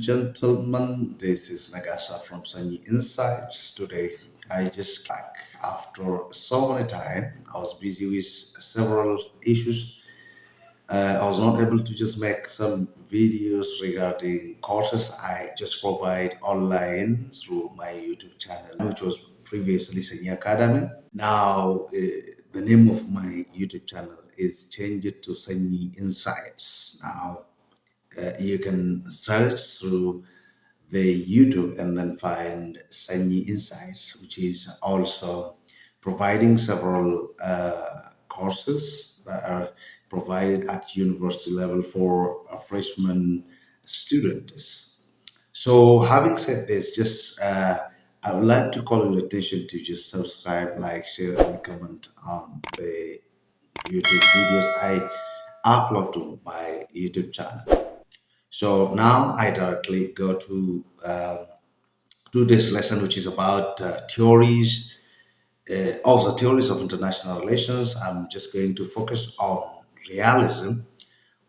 gentlemen, this is Nagasa from Sunny Insights. Today, I just back after so many time. I was busy with several issues. I was not able to just make some videos regarding courses I just provide online through my YouTube channel, which was previously Sunny Academy. Now, the name of my YouTube channel is changed to Sunny Insights. Now, you can search through the YouTube and then find Sunny Insights, which is also providing several courses that are provided at university level for freshman students. So, having said this, just I would like to call your attention to just subscribe, like, share, and comment on the YouTube videos I upload to my YouTube channel. So now I directly go to this lesson, which is about theories of the theories of international relations. I'm just going to focus on realism,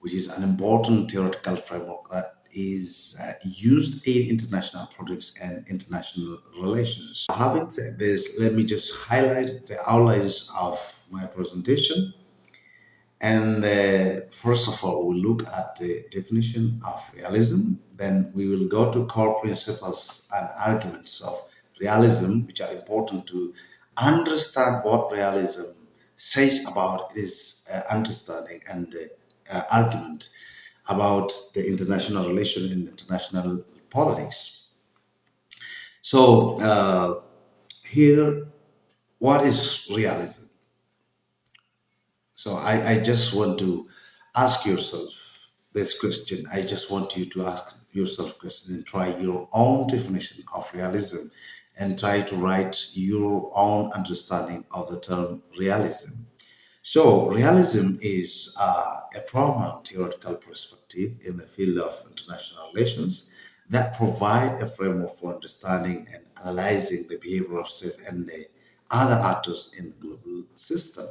which is an important theoretical framework that is used in international politics and international relations. Having said this, let me just highlight the outlines of my presentation. And first of all, we'll look at the definition of realism. Then we will go to core principles and arguments of realism, which are important to understand what realism says about its understanding and argument about the international relation in international politics. So, here, what is realism? So I just want to ask yourself this question. I just want you to ask yourself question and try your own definition of realism and try to write your own understanding of the term realism. So realism is a prominent theoretical perspective in the field of international relations that provide a framework for understanding and analyzing the behavior of states and the other actors in the global system.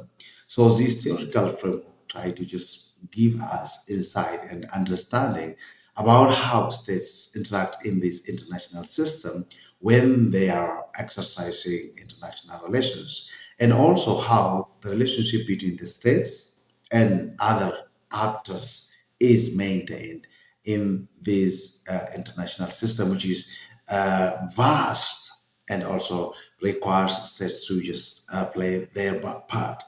So this theoretical framework try to just give us insight and understanding about how states interact in this international system when they are exercising international relations, and also how the relationship between the states and other actors is maintained in this international system, which is vast and also requires states to just play their part.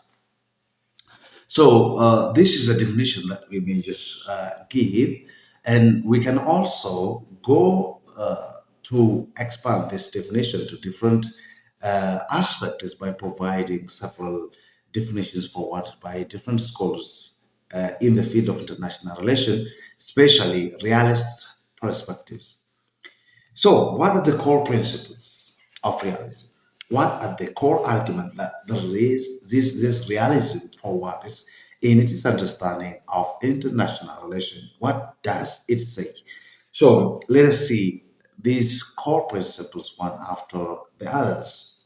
So this is a definition that we may just give, and we can also go to expand this definition to different aspects by providing several definitions forwarded by different scholars in the field of international relation, especially realist perspectives. So, what are the core principles of realism? What are the core arguments that this realism forwards in its understanding of international relations? What does it say? So, let us see these core principles one after the others.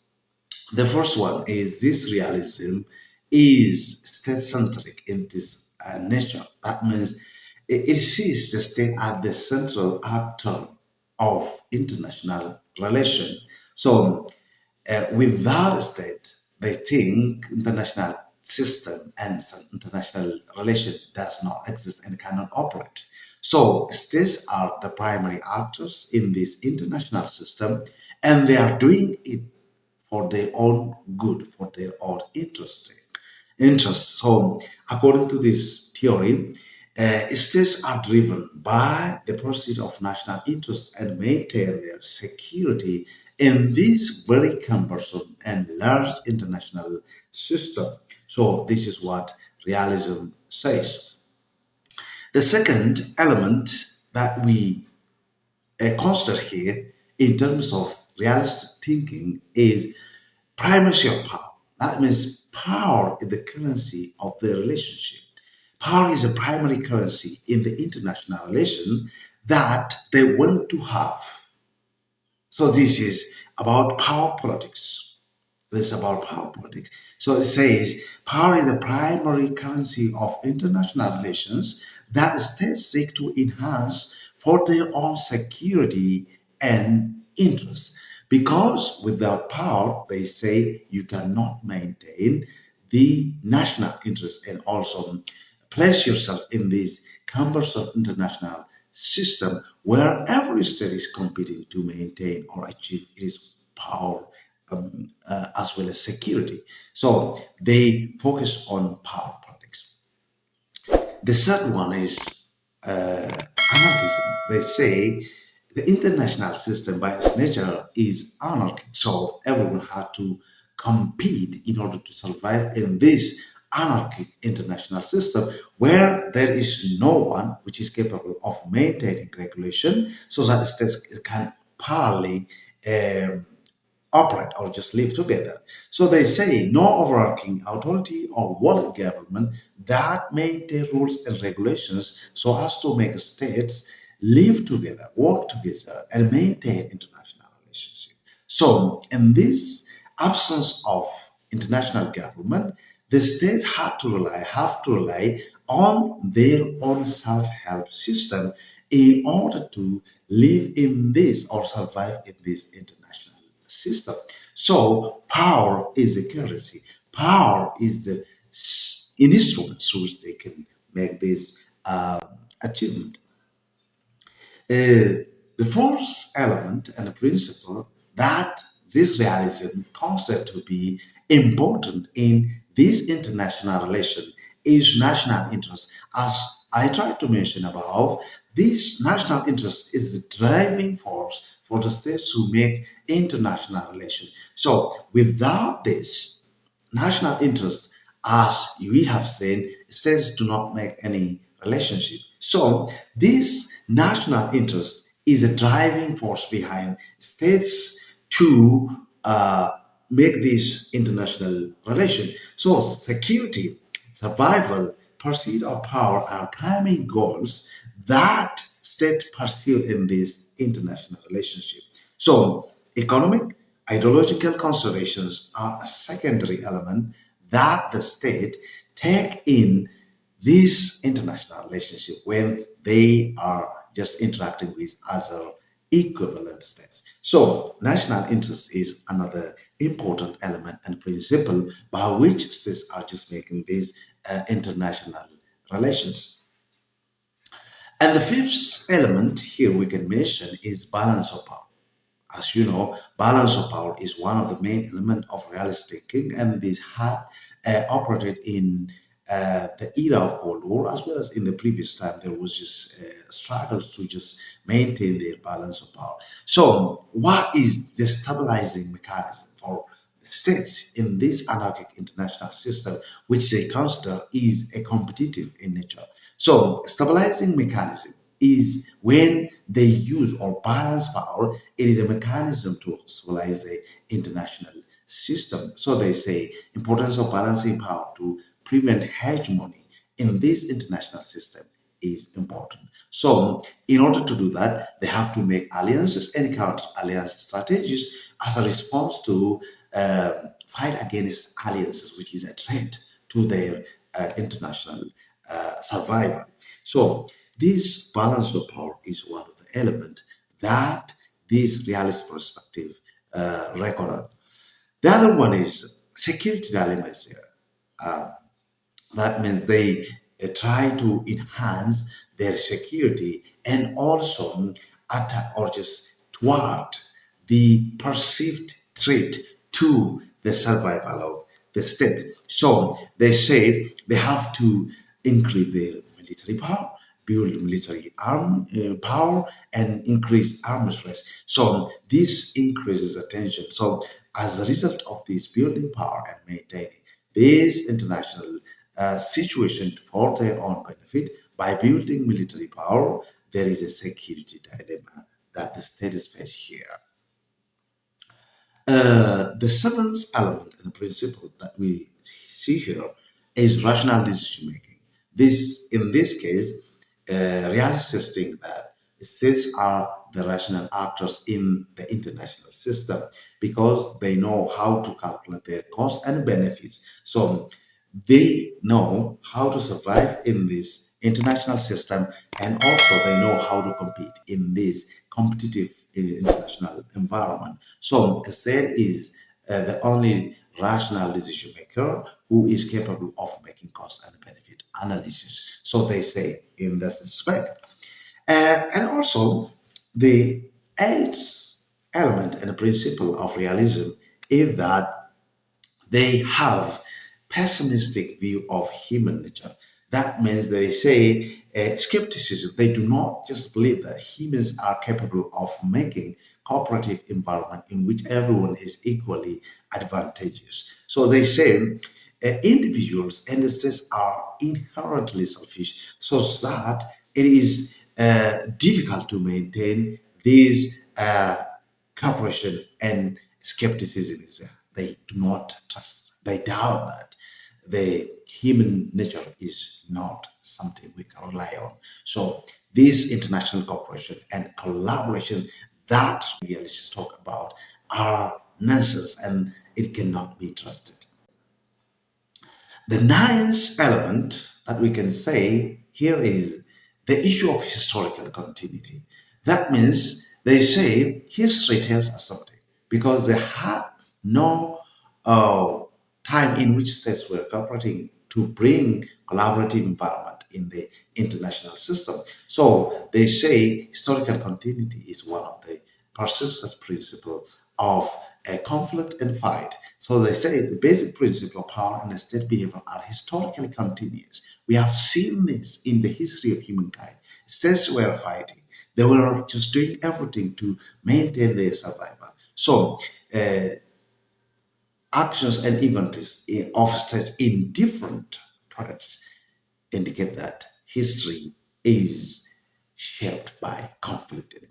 The first one is this realism is state-centric in its nature. That means it sees the state as the central actor of international relation. So without a state, they think international system and international relation does not exist and cannot operate. So states are the primary actors in this international system, and they are doing it for their own good, for their own interests. So, according to this theory, states are driven by the pursuit of national interests and maintain their security in this very cumbersome and large international system. So, this is what realism says. The second element that we consider here in terms of realist thinking is primacy of power. That means power is the currency of the relationship. Power is a primary currency in the international relation that they want to have. So this is about power politics. This is about power politics. So it says power is the primary currency of international relations that states seek to enhance for their own security and interests. Because without power, they say you cannot maintain the national interest and also place yourself in this cumbersome international system where every state is competing to maintain or achieve its power as well as security. So they focus on power politics. The third one is anarchism. They say the international system by its nature is anarchic, so everyone had to compete in order to survive in this anarchic international system where there is no one which is capable of maintaining regulation so that states can parallelly um, operate or just live together. So they say no overarching authority or world government that maintain rules and regulations so as to make states live together, work together, and maintain international relationship. So in this absence of international government, the states have to rely on their own self-help system in order to live in this or survive in this international system. So power is the currency. Power is the instrument through which they can make this achievement. The fourth element and the principle that this realism considered to be important in this international relation is national interest. As I tried to mention above, this national interest is the driving force for the states to make international relations. So without this, national interest, as we have seen, states do not make any relationship. So this national interest is a driving force behind states to make this international relation. So security, survival, pursuit of power are primary goals that states pursue in this international relationship. So economic, ideological considerations are a secondary element that the state take in this international relationship when they are just interacting with other equivalent states. So, national interest is another important element and principle by which states are just making these international relations. And the fifth element here we can mention is balance of power. As you know, balance of power is one of the main elements of realistic thinking, and this had operated in the era of Cold War as well as in the previous time. There was just struggles to just maintain their balance of power. So, what is the stabilizing mechanism for states in this anarchic international system, which they consider is a competitive in nature? So, stabilizing mechanism is when they use or balance power, it is a mechanism to stabilize the international system. So they say importance of balancing power to prevent hegemony in this international system is important. So in order to do that, they have to make alliances and counter alliance strategies as a response to fight against alliances, which is a threat to their international survival. So this balance of power is one of the elements that this realist perspective reckon on. The other one is security dilemmas here. That means they try to enhance their security and also attack or just thwart the perceived threat to the survival of the state. So they say they have to increase their military power, build military power, and increase arms race. So this increases attention. So as a result of this building power and maintaining this international situation for their own benefit by building military power, there is a security dilemma that the state is faced here. The seventh element and principle that we see here is rational decision making. In this case, realists think that states are the rational actors in the international system because they know how to calculate their costs and benefits. So they know how to survive in this international system, and also they know how to compete in this competitive international environment. So State is the only rational decision maker who is capable of making cost and benefit analysis. So they say in this respect. And also, the eighth element and principle of realism is that they have pessimistic view of human nature. That means they say skepticism. They do not just believe that humans are capable of making cooperative environment in which everyone is equally advantageous. So they say individuals and states are inherently selfish, so that it is difficult to maintain these cooperation, and skepticism is there. They do not trust. They doubt that the human nature is not something we can rely on. So this international cooperation and collaboration that realists talk about are nonsense, and it cannot be trusted. The ninth element that we can say here is the issue of historical continuity. That means they say history tells us something because they had no uh, time in which states were cooperating to bring collaborative environment in the international system. So they say historical continuity is one of the persistence principle of a conflict and fight. So they say the basic principle of power and state behavior are historically continuous. We have seen this in the history of humankind. States were fighting. They were just doing everything to maintain their survival. So actions and events of states in different periods indicate that history is shaped by conflict and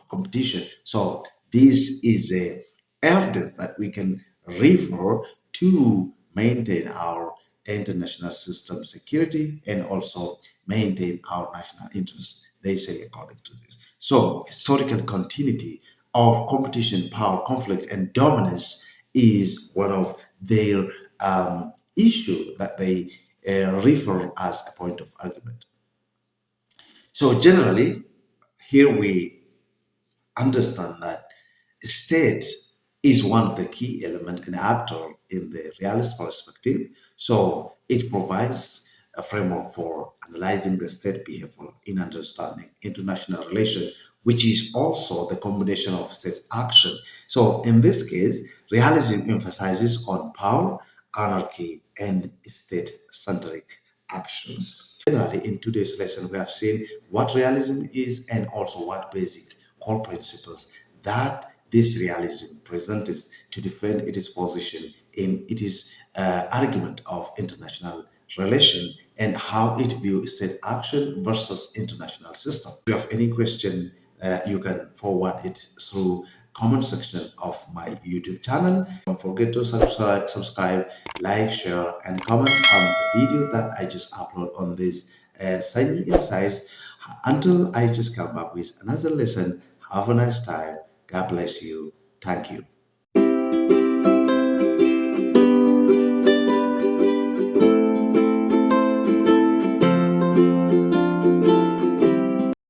competition. So this is a evidence that we can refer to maintain our international system security and also maintain our national interests. They say according to this. So historical continuity of competition, power, conflict, and dominance is one of their issue that they refer as a point of argument. So generally, here we understand that state is one of the key element and actor in the realist perspective. So it provides a framework for analyzing the state behavior in understanding international relations, which is also the combination of state's action. So in this case, realism emphasizes on power, anarchy, and state-centric actions. Generally, in today's lesson, we have seen what realism is and also what basic core principles that this realism presents to defend its position in its argument of international relation and how it views state action versus international system. If you have any question, you can forward it through comment section of my YouTube channel. Don't forget to subscribe, like, share, and comment on the videos that I just upload on this Sunny Insights. Until I just come up with another lesson, have a nice time. God bless you. Thank you.